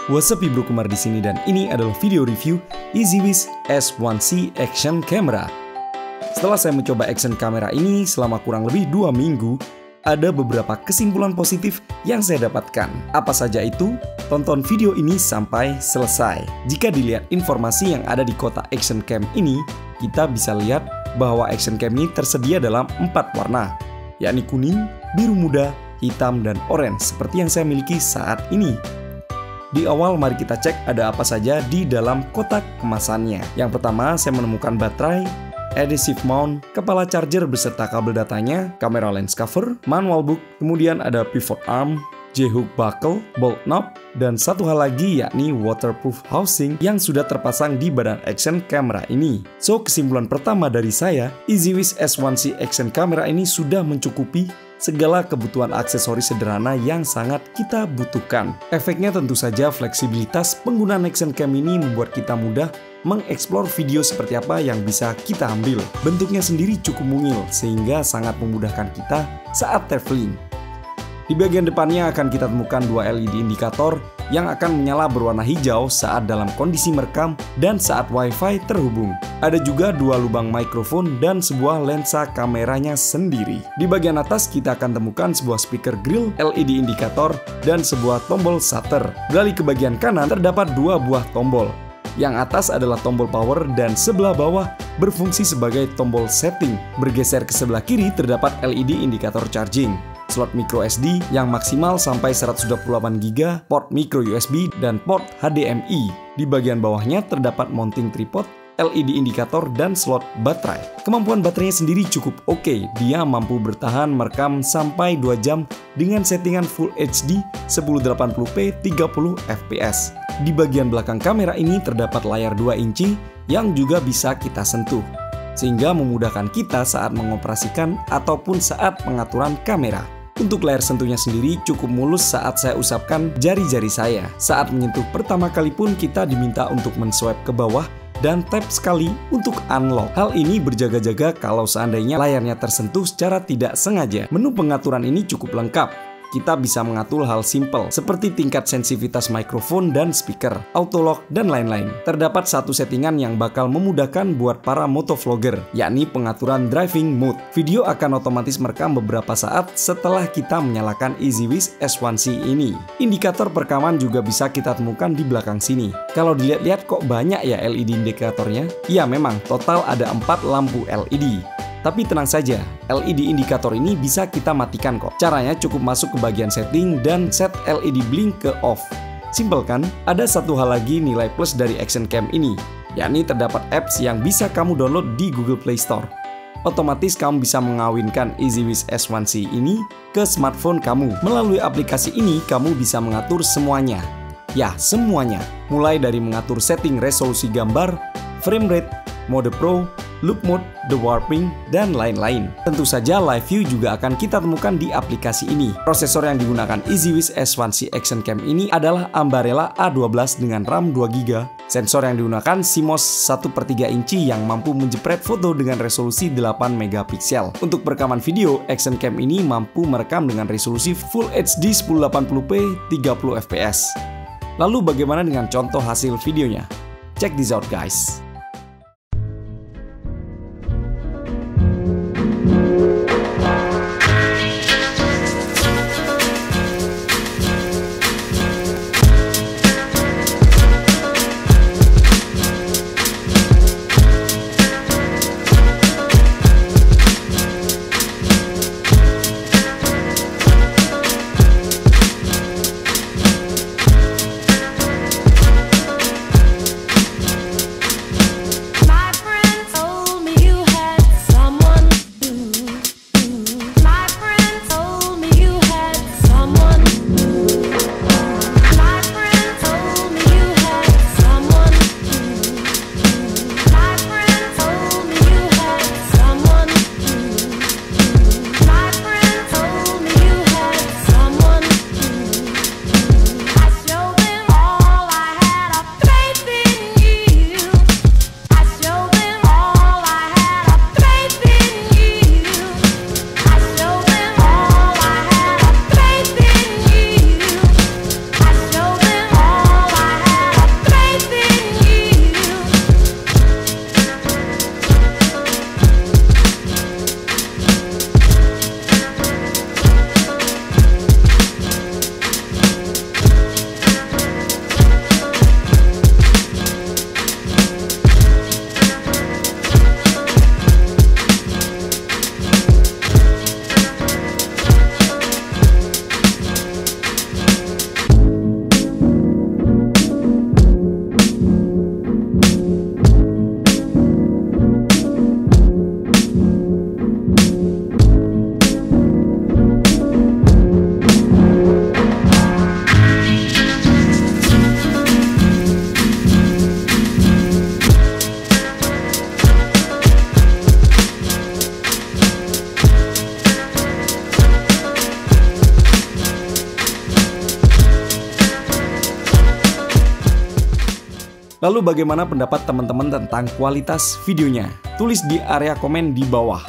What's up, Bro Kumar di sini, dan ini adalah video review EasyWiz S1C Action Camera. Setelah saya mencoba action camera ini selama kurang lebih 2 minggu, ada beberapa kesimpulan positif yang saya dapatkan. Apa saja itu? Tonton video ini sampai selesai. Jika dilihat informasi yang ada di kotak action cam ini, kita bisa lihat bahwa action cam ini tersedia dalam 4 warna, yakni kuning, biru muda, hitam, dan orange, seperti yang saya miliki saat ini. Di awal mari kita cek ada apa saja di dalam kotak kemasannya. Yang pertama, saya menemukan baterai, adhesive mount, kepala charger beserta kabel datanya, kamera lens cover, manual book, kemudian ada pivot arm, J-hook buckle, bolt knob, dan satu hal lagi yakni waterproof housing yang sudah terpasang di badan action camera ini. So, kesimpulan pertama dari saya, EasyWiz S1C Action Camera ini sudah mencukupi segala kebutuhan aksesoris sederhana yang sangat kita butuhkan. Efeknya tentu saja fleksibilitas penggunaan action cam ini membuat kita mudah mengeksplor video seperti apa yang bisa kita ambil. Bentuknya sendiri cukup mungil sehingga sangat memudahkan kita saat traveling. Di bagian depannya akan kita temukan 2 LED indikator yang akan menyala berwarna hijau saat dalam kondisi merekam dan saat WiFi terhubung. Ada juga 2 lubang mikrofon dan sebuah lensa kameranya sendiri. Di bagian atas kita akan temukan sebuah speaker grill, LED indikator, dan sebuah tombol shutter. Beralih ke bagian kanan terdapat 2 buah tombol. Yang atas adalah tombol power dan sebelah bawah berfungsi sebagai tombol setting. Bergeser ke sebelah kiri terdapat LED indikator charging, slot micro SD yang maksimal sampai 128GB, port micro USB, dan port HDMI. Di bagian bawahnya terdapat mounting tripod, LED indikator, dan slot baterai. Kemampuan baterainya sendiri cukup oke. Dia mampu bertahan merekam sampai 2 jam dengan settingan Full HD 1080p 30fps. Di bagian belakang kamera ini terdapat layar 2 inci yang juga bisa kita sentuh, sehingga memudahkan kita saat mengoperasikan ataupun saat pengaturan kamera. Untuk layar sentuhnya sendiri cukup mulus saat saya usapkan jari-jari saya. Saat menyentuh pertama kali pun kita diminta untuk men-swipe ke bawah dan tap sekali untuk unlock. Hal ini berjaga-jaga kalau seandainya layarnya tersentuh secara tidak sengaja. Menu pengaturan ini cukup lengkap. Kita bisa mengatur hal simple seperti tingkat sensitivitas mikrofon dan speaker, auto lock, dan lain-lain. Terdapat satu settingan yang bakal memudahkan buat para motovlogger, yakni pengaturan driving mode. Video akan otomatis merekam beberapa saat setelah kita menyalakan EasyWiz S1C ini. Indikator perekaman juga bisa kita temukan di belakang sini. Kalau dilihat-lihat kok banyak ya LED indikatornya? Ya memang, total ada 4 lampu LED. Tapi tenang saja, LED indikator ini bisa kita matikan kok. Caranya cukup masuk ke bagian setting dan set LED blink ke off. Simpel kan? Ada satu hal lagi nilai plus dari action cam ini, yakni terdapat apps yang bisa kamu download di Google Play Store. Otomatis kamu bisa mengawinkan EasyWiz S1C ini ke smartphone kamu. Melalui aplikasi ini kamu bisa mengatur semuanya. Ya, semuanya. Mulai dari mengatur setting resolusi gambar, frame rate, mode pro, loop mode, the warping, dan lain-lain. Tentu saja live view juga akan kita temukan di aplikasi ini. Prosesor yang digunakan EasyWiz S1C Action Cam ini adalah Ambarella A12 dengan RAM 2GB. Sensor yang digunakan CMOS 1/3 inci yang mampu menjepret foto dengan resolusi 8 megapiksel. Untuk perekaman video, Action Cam ini mampu merekam dengan resolusi Full HD 1080p 30fps. Lalu bagaimana dengan contoh hasil videonya? Check this out guys. Lalu bagaimana pendapat teman-teman tentang kualitas videonya? Tulis di area komen di bawah.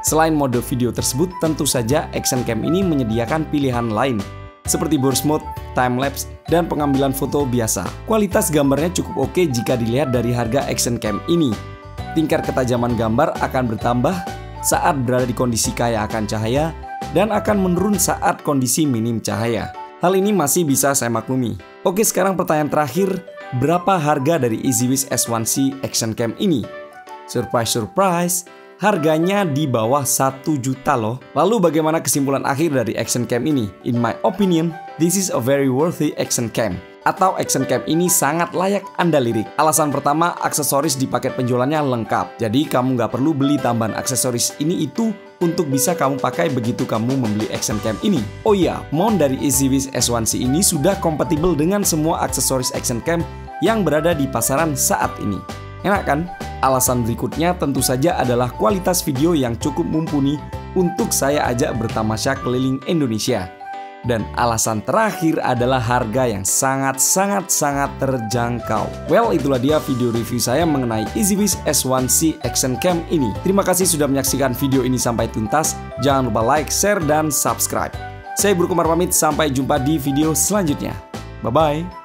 Selain mode video tersebut, tentu saja action cam ini menyediakan pilihan lain seperti burst mode, time-lapse, dan pengambilan foto biasa. Kualitas gambarnya cukup oke jika dilihat dari harga action cam ini. Tingkat ketajaman gambar akan bertambah saat berada di kondisi kaya akan cahaya dan akan menurun saat kondisi minim cahaya. Hal ini masih bisa saya maklumi. Oke, sekarang pertanyaan terakhir, berapa harga dari EasyWiz S1C action cam ini? Surprise, harganya di bawah 1 juta loh. Lalu bagaimana kesimpulan akhir dari action cam ini? In my opinion, this is a very worthy action cam. Atau action cam ini sangat layak Anda lirik. Alasan pertama, aksesoris di paket penjualannya lengkap. Jadi kamu nggak perlu beli tambahan aksesoris ini itu untuk bisa kamu pakai begitu kamu membeli action cam ini. Oh iya, mount dari EasyWiz S1C ini sudah kompatibel dengan semua aksesoris action cam yang berada di pasaran saat ini. Enak kan? Alasan berikutnya tentu saja adalah kualitas video yang cukup mumpuni untuk saya ajak bertamasya keliling Indonesia. Dan alasan terakhir adalah harga yang sangat terjangkau. Well, itulah dia video review saya mengenai EasyWiz S1C Action Cam ini. Terima kasih sudah menyaksikan video ini sampai tuntas. Jangan lupa like, share, dan subscribe. Saya Bro Kumar pamit, sampai jumpa di video selanjutnya. Bye-bye.